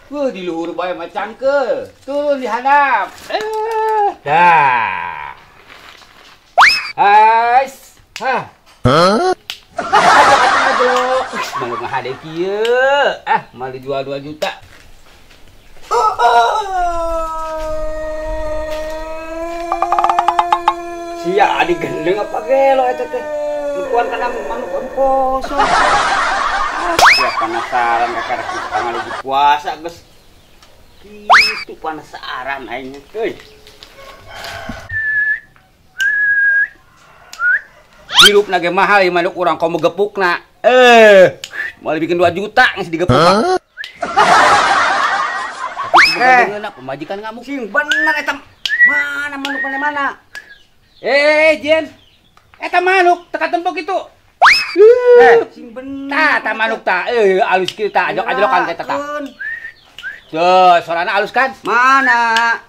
Di luhur bae macam ke. Turun di handap. Dah. Ais. Hah. Aduh. Malu ngahade kieu. Malu jual 2 juta. Sia adi gendeng apa gelo eta teh. Lukuan kana manuk empos. Ya penasaran kakak tangan lagi puasa geus. Kitu penasaran aing euy. Hirup nage mahal ya manuk urang komo gepukna. Mau bikin 2 juta geus digepuk. Tapi enak pemajikan kamu. Sing bener eta. Mana manuk mana? Jen. Eta manuk teka tempok itu. Sing bener. Tah manuk tah. Alus kieu tah ajok-ajokan eta tah. Tuh, sorana alus kan? Mana?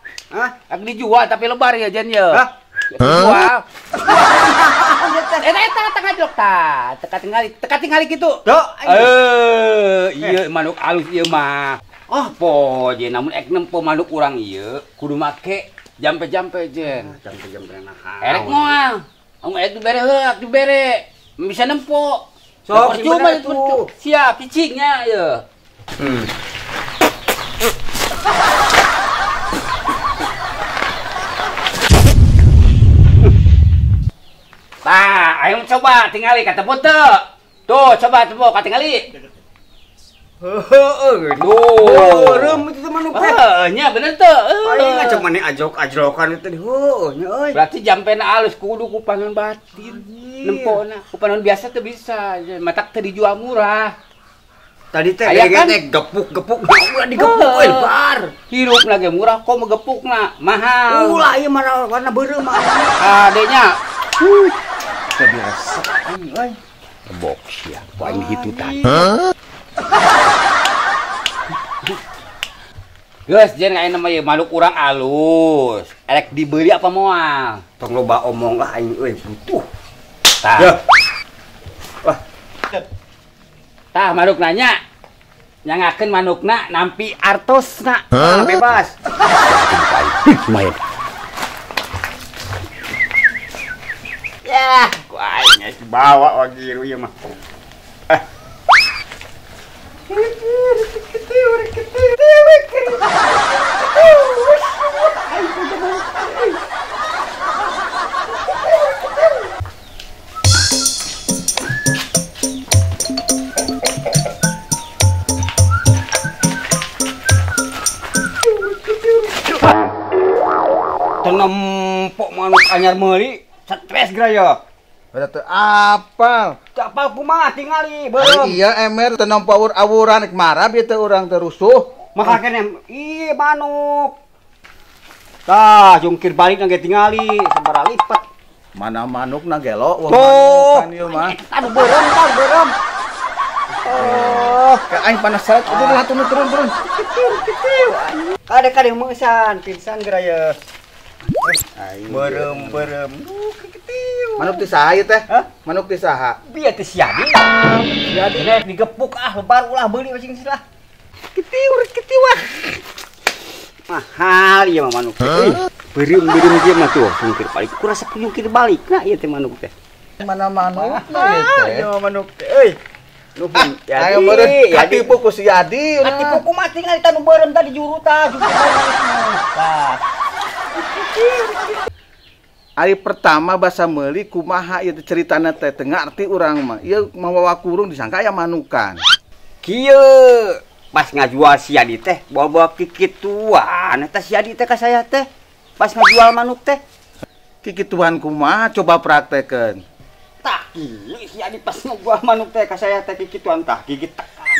Aku dijual tapi lebar ya Jen ya. Dijual. Eta tengah jok tah. Teka tingali kitu. Iya manuk alus ieu mah. Po Jen namun ek nempo manuk urang ieu kudu make jampe-jampe Jen. Jampe-jampe naha. Erek moal. Ek dibere. Bisa nempo. Sok cuma itu. Siap cicingnya ya. Tah, ayo coba tingali kata foto. Tuh, coba katingali. Rem itu manuk teh. Nya bener teh. Aing aja mane ajok-ajokan itu nya euy. Berarti jampena alus kudu ku panon batin. Nempona, ku panon biasa teh bisa, matak teh dijual murah. Tadi teh teh gepuk-gepuk ulah digepuk euy bar. Hirup lagi murah kok megepukna mahal. Ulah ieu mah warna beureum mah. Adenya. Teh resep euy. Kebok sia, ku aing hitu tadi. Geus Jen ayeuna mah ieu manuk urang alus. Erek dibeli apa moal? Tong loba omong lah aing euy butuh. Tah. Wah. Tah manuk nanya. Nyangakeun manukna nampi artosna. Bebas. Lumayan. Ya, ku aing geus bawa wagiru ieu mah. Nempok manuk anyar meuli stres graya. Berarti apal? Apal kumaha tingali beureum. Iya emer teu nampa awur-awuran rek marah bieu teh urang teh rusuh. Maka kene ieu manuk. Tah jungkir balik nang tingali sabaraha lipat. Mana manukna gelo wah manukan ieu mah. Anu beureum. Aing panas salat udah turun. Kade meusan pisan geraya. Beureum. Manuk ti saha ieu teh? Manuk ti saha? Bieu teh siadi. Siadi rek digepuk lebar ulah beuli macing silah. Ketiwah. Mahal ieu mah manuk teh. Beureum ieu mah tuh jungkir balik. Kurasa jungkir balik nah ieu teh manuk teh. Mana manukna ieu teh? Ieu manuk teh euy. Nuhun. Ayo meureun katipu ku si Yadi. Katipu ku mah tinggal tanu beureum tadi juru tah jungkir balik. Tah. Hari pertama basa meuli kumaha ieu ceritana teh teu ngarti urang mah. Ieu mawa kurung disangka aya manukan. Kieu pas ngajual si Yadi teh bawa kikituan eta si Yadi teh ka saya teh pas ngajual manuk teh. Kikituan kumaha coba praktekeun. Tah ieu si Yadi pas ngajual manuk teh ka saya teh kikituan tah gigit tekan.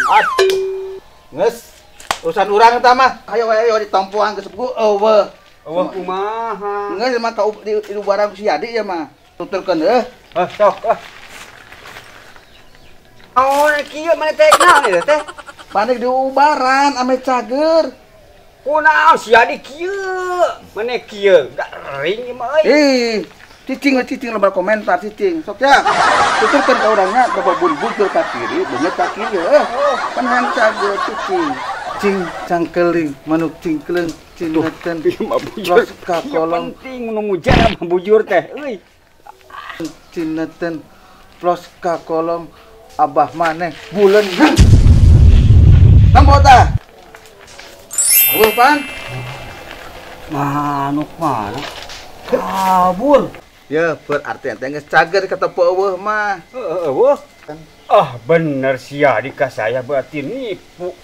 Geus urusan urang eta mah. Ayo ditompoan geus ku eueuh. Wah kumaha? Ngeus mah ka di barang si Yadi ya mah. Tuturkeun sok. Oh, kieu mane teh naon ieu teh? Panik diubaran ame cager. Kunaon si Yadi kieu? Mane kieu? Garing mah euy. Cicing lebar komentar cicing. Sok ya. Tuturkeun ka urangnya bapak bun-bun ka kiri, beungeut ka kiri. Kan cager cicing. cing cangkeling manuk cingkleng cineten plos ka kolong penting nu mujar mah bujur teh euy. Cineten plos ka kolong abah maneh buleun. Kampo tah. Eueuh pan. Manuk mana? Kabur. Ya, berarti ente geus cager ketepuk eueuh mah. Eueuh. Ah, bener sia dika saya berarti nipu.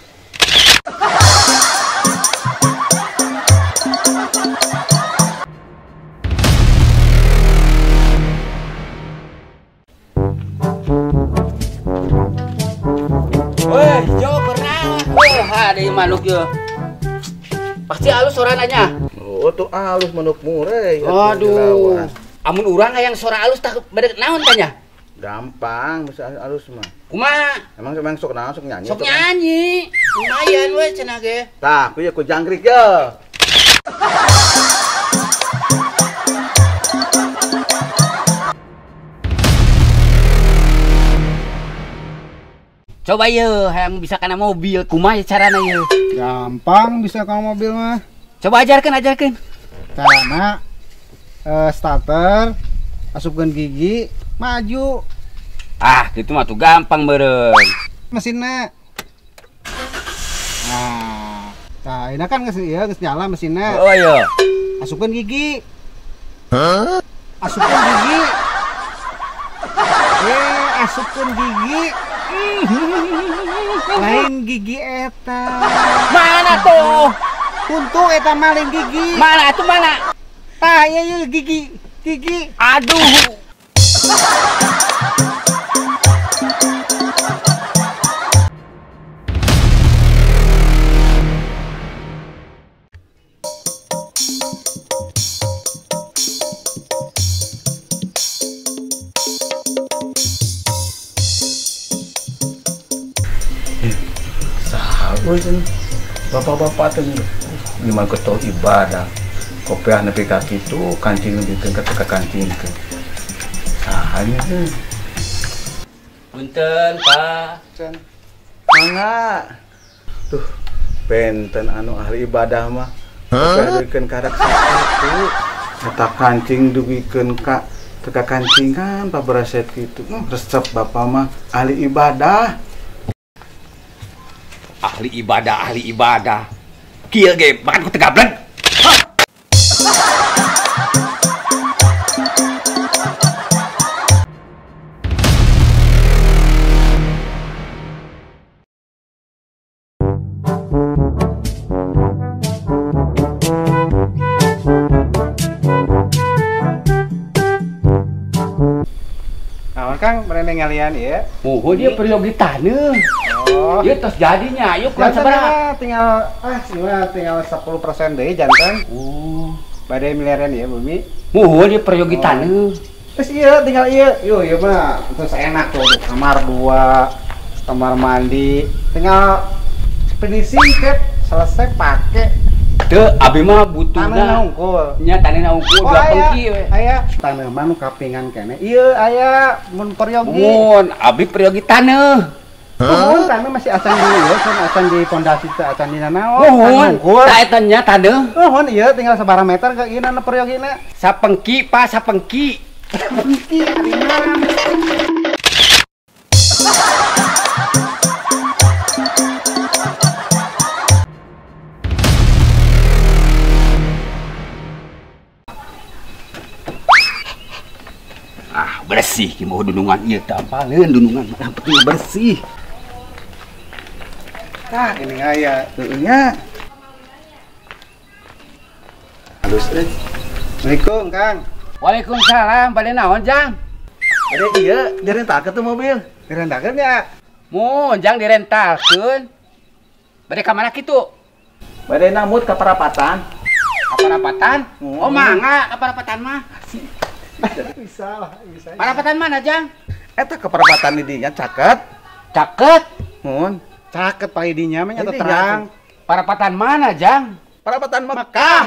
Weh, jauh berenang. Weh, ada manuk ya. Pasti halus sorananya. Oh, tuh halus manuk mureh. Aduh. Amun urang yang suara halus tak beda naon tanya? Gampang bisa halus mah. Kumaha? Emang sok naon sok nyanyi. Sok nyanyi. Lumayan we cenah ge. Tah, ku ya ku jangkrik ya. Coba ye, yang bisa kana mobil, kumaha carana ye? Gampang bisa kamu mobil mah. Coba ajarkan. Carana starter, asupkan gigi, maju. Ah, itu mah tuh gampang beureung. Mesinnya. Nah, ini kan geus nyala mesinnya. Oh iya. Asupkan gigi. Asupkan gigi. Asupkan gigi. Lain gigi eta. Mana tuh? Untung eta maling gigi. Mana tuh mana? Tah, iya gigi. Aduh. Sahabat bapak-bapak teh gimana ketua ibadah kopiah nepi ka kitu kancing neupikeun ka kancingkeun sahanya teh Punten, Pak. mangga tuh benten anu ahli ibadah mah kopiah dikeun ka kitu eta kancing dugikeun ka teka kancingan pabaraset kitu resep bapak mah ahli ibadah. Ahli ibadah. Kieu ge makan ku tegablek. Nah, Kang, berenang ngalian ya. Oh, dia prioritasnya. Oh, Dia tos jadinya. Yuk kurang sabaraha? tinggal 10% deh jantan. Oh. Badai miliaran ya bumi. Oh, dia prioritasnya. Terus iya tinggal iya. Iya mah terus enak tuh kamar 2, kamar mandi. Tinggal ekspedisi ke selesai pakai. Teu abi mah Tanah butuhna. unggul. Nya tanah unggul dua pengki we. Aya tanaman kapingan kene. Iya aya mun peryogi. Mun abi prioritasnya. Mun tanah masih acan di ya, kan acan di pondasi teh acan di nanaon. Mun ta eta nya taneuh. Mun iya tinggal sabar meter ke ieu na peryogina. Sapengki, Pak, sapengki. Pengki ari mah. Bersih mau dunungan ieu teh apaleun dunungan mah penting bersih. Tah ini aya. Heeh nya. Halus teh. Assalamualaikum Kang. Waalaikumsalam, pada naon Jang? Ada iya, direntalkeun tuh mobil. Direndakeun ya. Mun Jang direntalkeun. Bade ka mana kitu? Badai namut ka parapatan. Kaparapatan? Oh, mangga kaparapatan mah. Bisa lah, bisa. Parapatan mana Jang? Eta ka parapatan di dinya caket. Caket. Mun. Caket paidinya mah nyata Ini terang. Parapatan mana Jang? Parapatan Mekah.